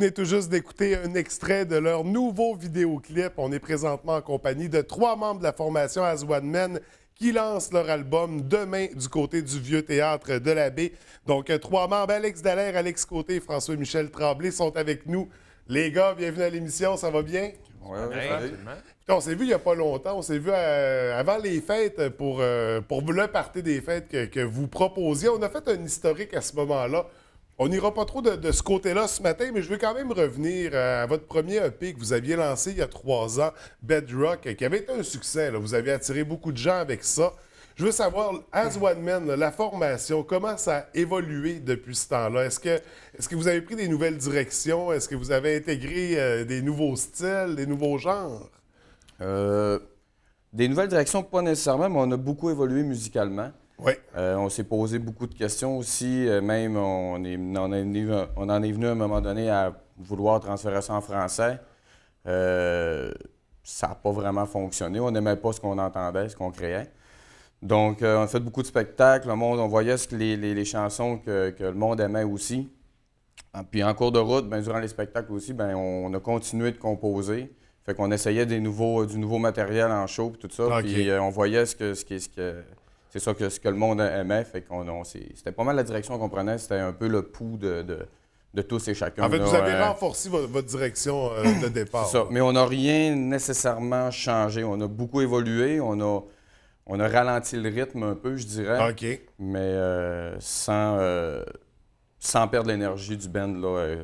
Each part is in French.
venez tout juste d'écouter un extrait de leur nouveau vidéoclip. On est présentement en compagnie de 3 membres de la formation As One Men qui lancent leur album demain du côté du Vieux Théâtre de la Baie. Donc, 3 membres, Alex Dallaire, Alex Côté et François-Michel Tremblay sont avec nous. Les gars, bienvenue à l'émission, ça va bien? Oui, absolument. On s'est vu il n'y a pas longtemps, on s'est vu avant les fêtes pour le party des fêtes que vous proposiez. On a fait un historique à ce moment-là. On n'ira pas trop de ce côté-là ce matin, mais je veux quand même revenir à votre premier EP que vous aviez lancé il y a 3 ans, Bedrock, qui avait été un succès. Là. Vous avez attiré beaucoup de gens avec ça. Je veux savoir, As One Man, la formation, comment ça a évolué depuis ce temps-là? Est-ce que vous avez pris des nouvelles directions? Est-ce que vous avez intégré des nouveaux styles, des nouveaux genres? Des nouvelles directions, pas nécessairement, mais on a beaucoup évolué musicalement. Oui. On s'est posé beaucoup de questions aussi. Même, on en est venu à un moment donné à vouloir transférer ça en français. Ça n'a pas vraiment fonctionné. On n'aimait pas ce qu'on entendait, ce qu'on créait. Donc, on a fait beaucoup de spectacles. On voyait les chansons que le monde aimait aussi. Puis en cours de route, durant les spectacles aussi, on a continué de composer. Fait qu'on essayait du nouveau matériel en show et tout ça. Okay. Puis on voyait c'est ça ce que le monde aimait. Fait c'était pas mal la direction qu'on prenait. C'était un peu le pouls de tous et chacun. En fait, vous avez renforcé votre direction de départ. C'est ça. Mais on n'a rien nécessairement changé. On a beaucoup évolué. On a ralenti le rythme un peu, je dirais. OK. Mais sans perdre l'énergie du band là,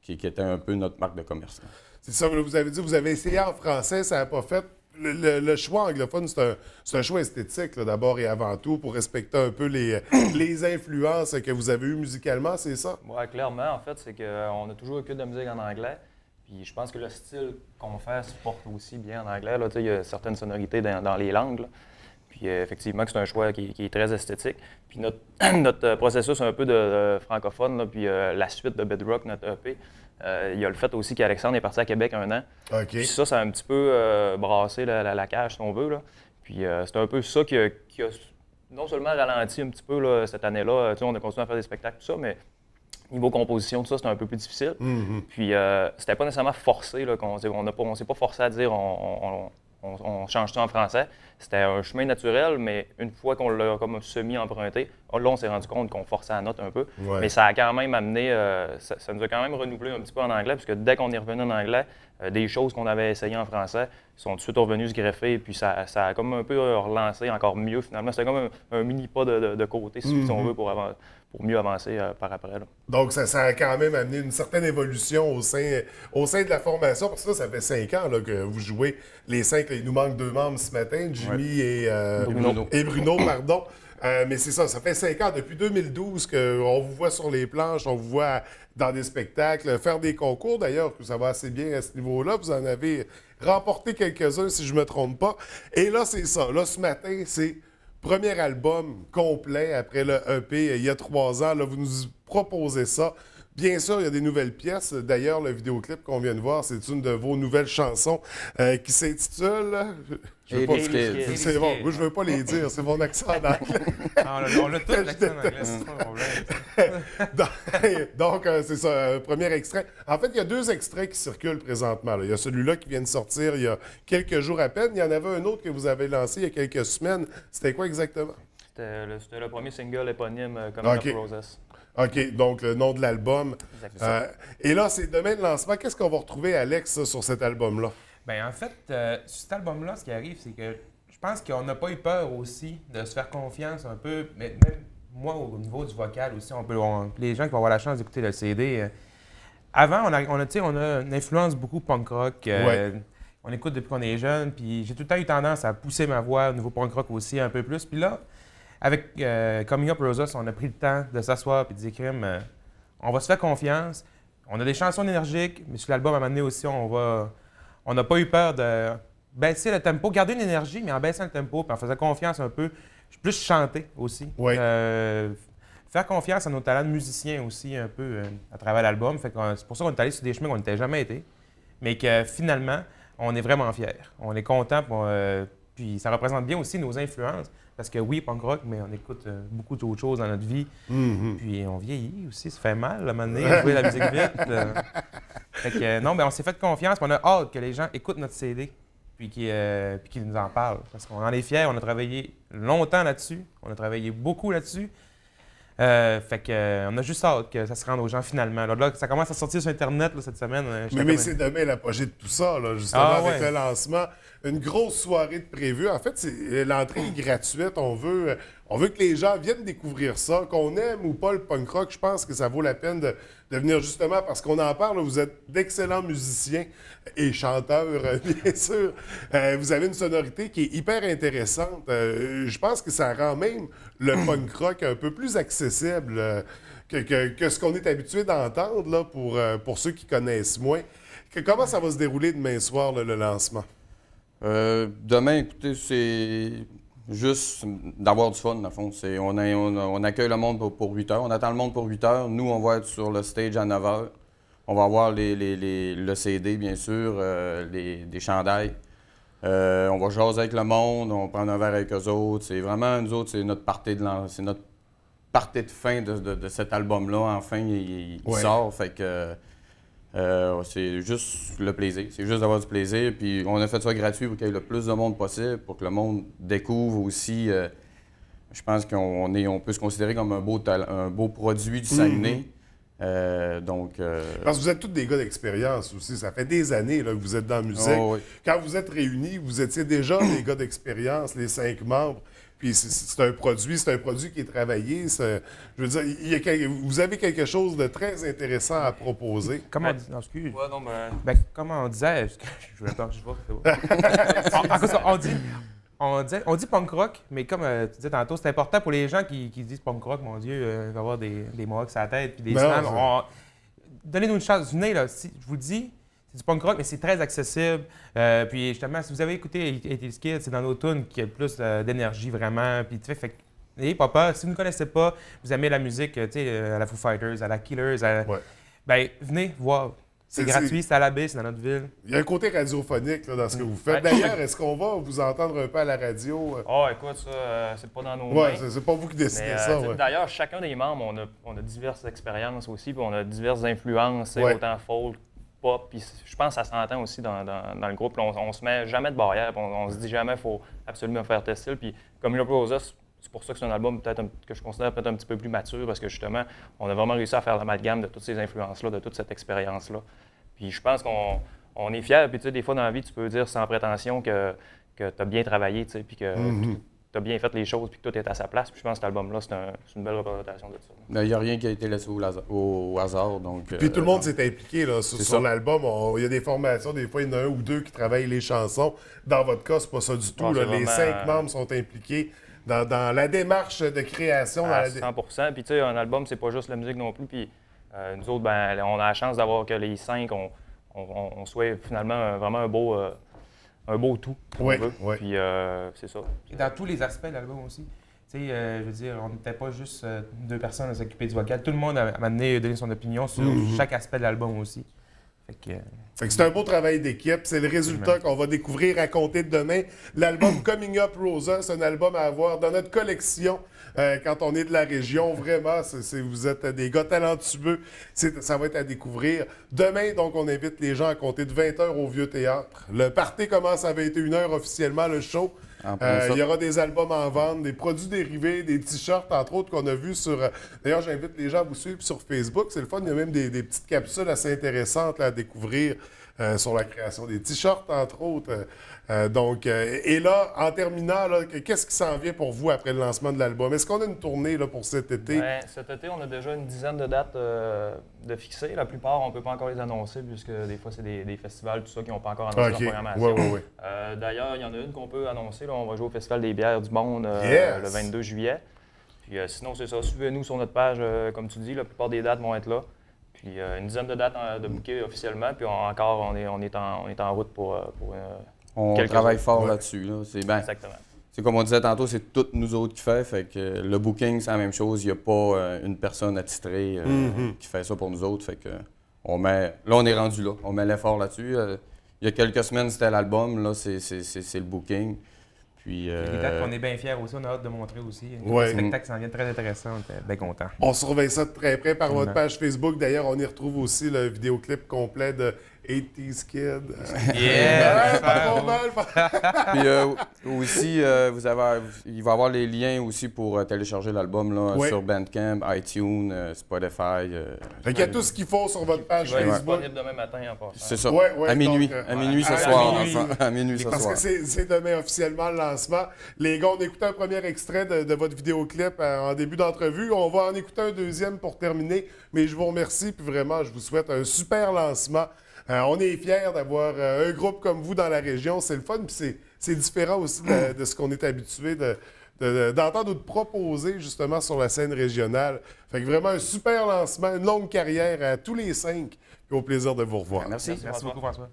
qui était un peu notre marque de commerce. Là. C'est ça, vous avez dit, vous avez essayé en français, ça n'a pas fait. Le choix anglophone, c'est un choix esthétique, d'abord et avant tout, pour respecter un peu les influences que vous avez eues musicalement, c'est ça? Oui, clairement, en fait, c'est qu'on a toujours écouté de la musique en anglais. Puis je pense que le style qu'on fait se porte aussi bien en anglais. Il y a certaines sonorités dans les langues. Là. Puis effectivement, c'est un choix qui est très esthétique. Puis notre processus un peu de francophone, là, puis la suite de Bedrock, notre EP, il y a le fait aussi qu'Alexandre est parti à Québec 1 an. OK. Puis ça a un petit peu brassé la cage, si on veut. Là. Puis c'est un peu ça qui a non seulement ralenti un petit peu là, cette année-là. On a continué à faire des spectacles, tout ça, mais niveau composition, tout ça, c'était un peu plus difficile. Mm-hmm. Puis c'était pas nécessairement forcé. Là, on s'est pas forcé à dire on change ça en français. C'était un chemin naturel, mais une fois qu'on l'a comme semi-emprunté, là, on s'est rendu compte qu'on forçait la note un peu. Ouais. Mais ça a quand même amené, ça nous a quand même renouvelé un petit peu en anglais, parce que dès qu'on est revenu en anglais, des choses qu'on avait essayées en français sont tout de suite revenues se greffer, puis ça a comme un peu relancé encore mieux finalement. C'était comme un mini pas de côté, si on veut, pour mieux avancer par après. Là. Donc, ça a quand même amené une certaine évolution au sein de la formation, parce que ça fait 5 ans là, que vous jouez les 5. Il nous manque 2 membres ce matin, Jimmy et Bruno, pardon. Mais c'est ça fait 5 ans, depuis 2012, qu'on vous voit sur les planches, on vous voit dans des spectacles, faire des concours d'ailleurs, que ça va assez bien à ce niveau-là. Vous en avez remporté quelques-uns, si je ne me trompe pas. Et là, c'est ça. Là, ce matin, c'est premier album complet après le EP il y a 3 ans. Là, vous nous proposez ça. Bien sûr, il y a des nouvelles pièces. D'ailleurs, le vidéoclip qu'on vient de voir, c'est une de vos nouvelles chansons qui s'intitule... C'est bon, moi je veux pas les dire, c'est mon accent en anglais. On a tout l'accent en anglais, c'est pas un problème. Donc, c'est ça, premier extrait. En fait, il y a 2 extraits qui circulent présentement. Là. Il y a celui-là qui vient de sortir il y a quelques jours à peine. Il y en avait un autre que vous avez lancé il y a quelques semaines. C'était quoi exactement? C'était le premier single éponyme, Coming Up Roses. OK, donc le nom de l'album. Et là, c'est demain le lancement. Qu'est-ce qu'on va retrouver, Alex, sur cet album-là? Bien, en fait, sur cet album-là, ce qui arrive, c'est que je pense qu'on n'a pas eu peur aussi de se faire confiance un peu. Mais même moi, au niveau du vocal aussi, les gens qui vont avoir la chance d'écouter le CD, avant, on a une influence beaucoup punk rock. On écoute depuis qu'on est jeune, puis j'ai tout le temps eu tendance à pousser ma voix au niveau punk rock aussi un peu plus. Puis là, avec Coming Up Roses, on a pris le temps de s'asseoir et de dire on va se faire confiance. On a des chansons énergiques, mais sur l'album, à un moment donné aussi, on n'a pas eu peur de baisser le tempo, garder une énergie, mais en baissant le tempo, puis en faisant confiance un peu, plus chanter aussi. Oui. Faire confiance à nos talents de musiciens aussi un peu à travers l'album. C'est pour ça qu'on est allé sur des chemins qu'on n'était jamais été, mais que finalement, on est vraiment fiers. On est content, puis ça représente bien aussi nos influences. Parce que oui, punk rock, mais on écoute beaucoup d'autres choses dans notre vie. Mm-hmm. Puis on vieillit aussi, ça fait mal, à un moment donné, jouer la musique vite. Fait que, non, ben, on s'est fait confiance, puis on a hâte que les gens écoutent notre CD, puis qu'ils nous en parlent. Parce qu'on en est fiers, on a travaillé longtemps là-dessus, on a travaillé beaucoup là-dessus. Fait que, on a juste hâte que ça se rende aux gens finalement. Là, ça commence à sortir sur Internet là, cette semaine. Mais c'est demain l'apogée de tout ça, là, justement, avec le lancement. Une grosse soirée de prévue. En fait, l'entrée est gratuite. On veut que les gens viennent découvrir ça. Qu'on aime ou pas le punk rock, je pense que ça vaut la peine de venir justement parce qu'on en parle. Vous êtes d'excellents musiciens et chanteurs, bien sûr. Vous avez une sonorité qui est hyper intéressante. Je pense que ça rend même le punk rock un peu plus accessible que ce qu'on est habitué d'entendre là, pour ceux qui connaissent moins. Comment ça va se dérouler demain soir, là, le lancement? Demain, écoutez, c'est juste d'avoir du fun, dans le fond. On accueille le monde pour 8 heures. On attend le monde pour 8 heures. Nous, on va être sur le stage à 9 heures. On va avoir le CD, bien sûr, des chandails. On va jaser avec le monde, on prend un verre avec eux autres. C'est vraiment, nous autres, c'est notre party de fin de cet album-là. Enfin, il sort. Fait que c'est juste le plaisir. C'est juste d'avoir du plaisir. Puis on a fait ça gratuit pour qu'il y ait le plus de monde possible, pour que le monde découvre aussi. Je pense qu'on peut se considérer comme un beau produit du Saguenay. Parce que vous êtes tous des gars d'expérience aussi. Ça fait des années là, que vous êtes dans la musique. Oh, oui. Quand vous êtes réunis, vous étiez déjà des gars d'expérience, les 5 membres. Puis c'est un produit qui est travaillé. Je veux dire, vous avez quelque chose de très intéressant à proposer. Comment on dit? Non, excuse. Ouais, non, comment on disait? Je vois, on dit punk rock, mais comme tu disais tantôt, c'est important pour les gens qui disent punk rock, mon Dieu, il va y avoir des mohawks sur la tête, puis des slams. Donnez-nous une chance, venez là, je vous le dis, c'est du punk rock, mais c'est très accessible. Puis justement, si vous avez écouté 80's Kids, c'est dans nos tunes qu'il y a le plus d'énergie vraiment. Puis tu fais n'ayez pas peur. Si vous ne connaissez pas, vous aimez la musique, tu sais, à la Foo Fighters, à la Killers, ben venez voir. C'est gratuit, c'est à la baie, c'est dans notre ville. Il y a un côté radiophonique là, dans ce que vous faites. D'ailleurs, est-ce qu'on va vous entendre un peu à la radio? Écoute, ça, c'est pas dans nos mains. C'est pas vous qui décidez ça. D'ailleurs, chacun des membres, on a diverses expériences aussi, puis on a diverses influences, autant folk, pop, puis je pense que ça s'entend aussi dans le groupe. Là, on se met jamais de barrière, on se dit jamais qu'il faut absolument faire tel style. Puis comme Lila Rosa, c'est pour ça que c'est un album peut-être que je considère peut-être un petit peu plus mature, parce que justement, on a vraiment réussi à faire l'amalgame de toutes ces influences-là, de toute cette expérience-là. Puis je pense qu'on est fiers. Puis tu sais, des fois dans la vie, tu peux dire sans prétention que tu as bien travaillé, tu sais, puis que tu as bien fait les choses, puis que tout est à sa place. Puis je pense que cet album-là, c'est une belle représentation de ça. Il n'y a rien qui a été laissé au hasard. Donc, puis tout le monde s'est impliqué là, sur l'album. Il y a des formations, des fois, il y en a un ou deux qui travaillent les chansons. Dans votre cas, c'est pas ça du tout. Là. Les 5 membres sont impliqués dans la démarche de création. À 100%. Puis tu sais, un album, c'est pas juste la musique non plus. Puis nous autres, ben, on a la chance d'avoir que les 5, on soit finalement vraiment un beau tout, on veut. Puis c'est ça. Et dans tous les aspects de l'album aussi. Tu sais, je veux dire, on n'était pas juste 2 personnes à s'occuper du vocal. Tout le monde a donné son opinion sur chaque aspect de l'album aussi. Fait que c'est un beau travail d'équipe. C'est le résultat qu'on va découvrir à compter de demain. L'album Coming Up Rosa, c'est un album à avoir dans notre collection quand on est de la région. Vraiment, vous êtes des gars talentueux. Ça va être à découvrir. Demain, donc, on invite les gens à compter de 20h au Vieux Théâtre. Le party commence à 21h officiellement, le show. Il y aura des albums en vente, des produits dérivés, des t-shirts, entre autres, qu'on a vus sur... D'ailleurs, j'invite les gens à vous suivre sur Facebook. C'est le fun. Il y a même des petites capsules assez intéressantes là, à découvrir sur la création des t-shirts, entre autres. Et là, en terminant, là, qu'est-ce qui s'en vient pour vous après le lancement de l'album? Est-ce qu'on a une tournée là, pour cet été? Bien, cet été, on a déjà une dizaine de dates de fixées. La plupart, on ne peut pas encore les annoncer, puisque des fois, c'est des festivals, tout ça, qui n'ont pas encore annoncé leur programmation. D'ailleurs, il y en a une qu'on peut annoncer. Là, on va jouer au Festival des bières du monde le 22 juillet. Puis sinon, c'est ça. Suivez-nous sur notre page, comme tu dis. La plupart des dates vont être là. Puis une dizaine de dates de booker officiellement. Puis encore, on est en route pour on travaille fort là-dessus. Là. Exactement. C'est comme on disait tantôt, c'est tout nous autres qui fait que le booking, c'est la même chose. Il n'y a pas une personne attitrée qui fait ça pour nous autres. Fait que là, on est rendu là. On met l'effort là-dessus. Il y a quelques semaines, c'était l'album. Là, c'est le booking. Puis, Des dates qu'on est bien fiers aussi, on a hâte de montrer aussi. Ouais. Un spectacle qui s'en vient très intéressant, on était bien contents. On surveille ça de très près par votre Ouais. page Facebook. D'ailleurs, on y retrouve aussi le vidéoclip complet de 80s Kid. Yeah! Pas trop mal. Puis aussi, il va y avoir les liens aussi pour télécharger l'album là, Ouais. sur Bandcamp, iTunes, Spotify. Fait qu'il y a tout ce qu'il faut sur votre page Il va être Facebook. disponible demain matin en passant. C'est ça. Ouais, à minuit. donc, à minuit ce à soir. minuit. Enfin, à minuit ce Parce soir. que c'est demain officiellement le lancement. Les gars, on a écouté un premier extrait de votre vidéoclip en début d'entrevue. On va en écouter un deuxième pour terminer. Mais je vous remercie, puis vraiment, je vous souhaite un super lancement. On est fiers d'avoir un groupe comme vous dans la région. C'est le fun, puis c'est différent aussi de ce qu'on est habitué d'entendre ou de proposer justement sur la scène régionale. Fait que vraiment un super lancement, une longue carrière à tous les 5, puis au plaisir de vous revoir. Merci. Merci beaucoup, François.